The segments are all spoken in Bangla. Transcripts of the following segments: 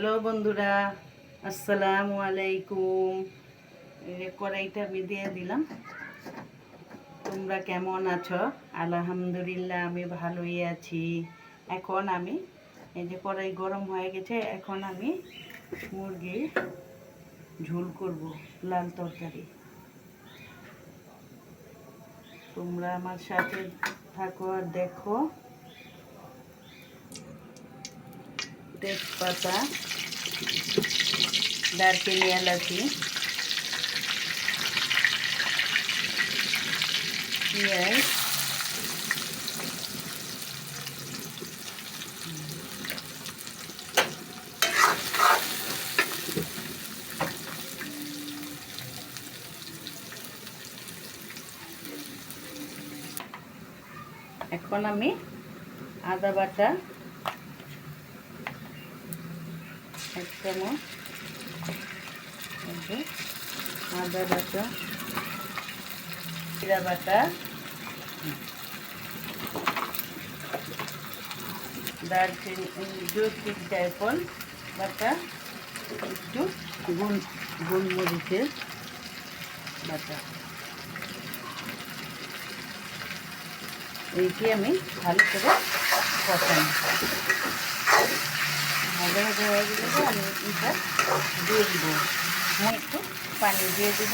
হ্যালো বন্ধুরা, আসসালামু আলাইকুম। কড়াইটা আমি দিয়ে দিলাম। তোমরা কেমন আছো? আলহামদুলিল্লাহ আমি ভালোই আছি। এখন আমি এই যে কড়াই গরম হয়ে গেছে, এখন আমি মুরগির ঝোল করব, লাল তরকারি। তোমরা আমার সাথে থাকো আর দেখো। তেজপাতা, দারচিনি, এলাচি, পেঁয়াজ, এখন আমি আদা বাটা 1 চামচ, আদা বাটা, জিরা বাটা, দারচিনি, জৈত্রিক জায়ফল বাটা, একটু গোলমরিচের বাটা, এইটি আমি ভালো করে কষাই। ভাজা ভাজা হয়ে গেলে আমি এটা দিয়ে দিব, একটু পানি দিয়ে দিব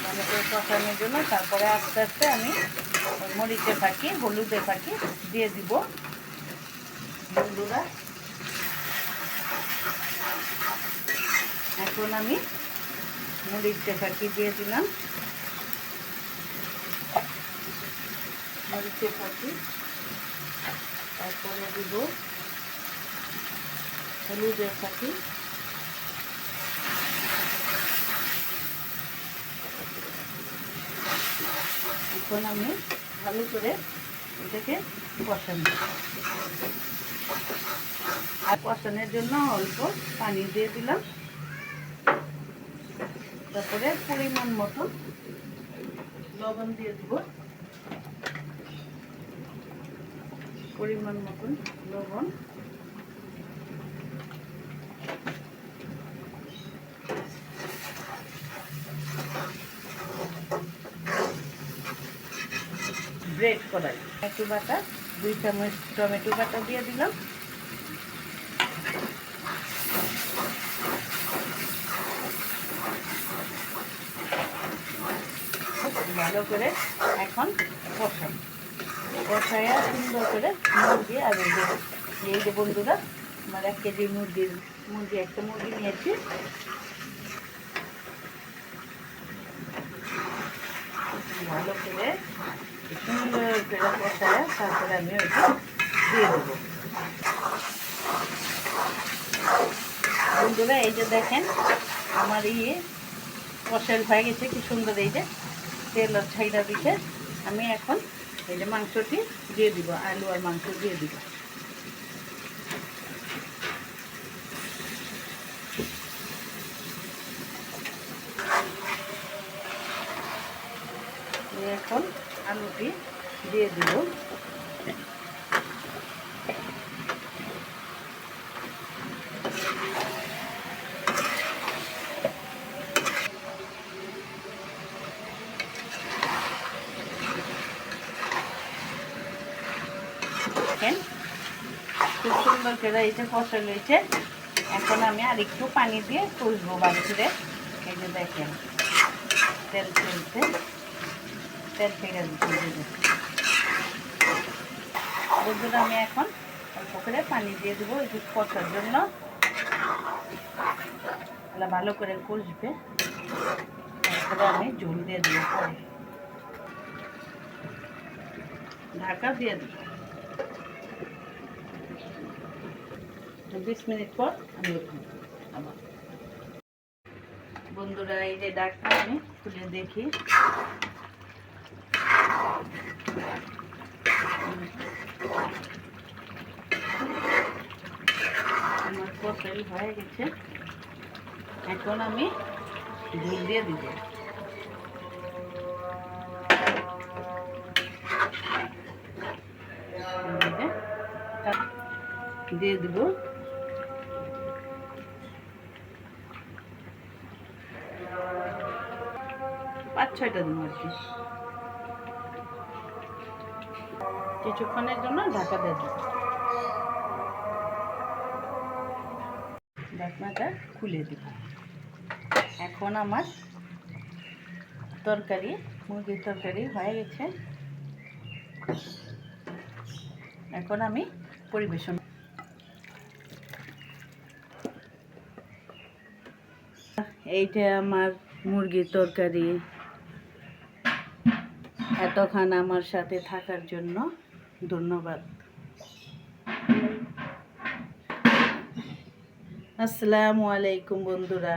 ভালো করে কষানোর জন্য। তারপরে আস্তে আস্তে আমি মরিচের ফাঁকি, হলুদের ফাঁকি দিয়ে দিব। বন্ধুরা, এখন আমি মরিচের ফাঁকি দিয়ে দিলাম, মরিচের ফাঁকি। তারপরে দিব হলুদের ফাঁকি, এখন আমি ভালো করে এটাকে কষানো। আর কষানোর জন্য অল্প পানি দিয়ে দিলাম। তারপরে পরিমাণ মতো লবণ দিয়ে দিব, পরিমাণ মতন লবণ। ব্রেড কড়াই টমেটো বাটা 2 চামচ টমেটো বাটা দিয়ে দিলাম। ভালো করে এখন কষাইয়া সুন্দর করে মুরগি আর এই যে বন্ধুরা, আমার 1 কেজি একটা মুরগি নিয়েছি। ভালো করে সুন্দর করে কষায় তারপরে আমি ওইটা দিয়ে দেবো। বন্ধুরা, এই যে দেখেন আমার কষাল হয়ে গেছে, কি সুন্দর। এই যে তেল ছাইড়া দিছে। আমি এখন এই যে মাংসটি দিয়ে দিব, আলু আর মাংস দিয়ে দিব। এখন আলুটি দিয়ে দিব। খুব সুন্দর করে এই যে কষাল হয়েছে। এখন আমি আর একটু পানি দিয়ে কষবো বাড়িতে। এই যে দেখেন তেল ফেলতে, তেল ফেলে দিতে। বন্ধুরা, আমি এখন অল্প করে পানি দিয়ে দেবো একটু কষার জন্য। ভালো করে কষবে, তারপরে আমি ঝোল দিয়ে দেবো। পরে ঢাকা দিয়ে দেবো। 20 মিনিট পর আমি আবার। বন্ধুরা, এই যে ঢাকা আমি খুলে দেখি। আমার কষাই হয়ে গেছে। এখন আমি ঝোল দিয়ে দিব। দিয়ে দিব 5-6টা দিন আর কি। কিছুক্ষণের জন্য ঢাকা দিয়ে দেব। ঢাকনাটা খুলে দিব। এখন আমার তরকারি, মুরগির তরকারি হয়ে গেছে। এখন আমি পরিবেশন। এইটা আমার মুরগির তরকারি। এতক্ষণ আমার সাথে থাকার জন্য ধন্যবাদ। আসসালামু আলাইকুম বন্ধুরা।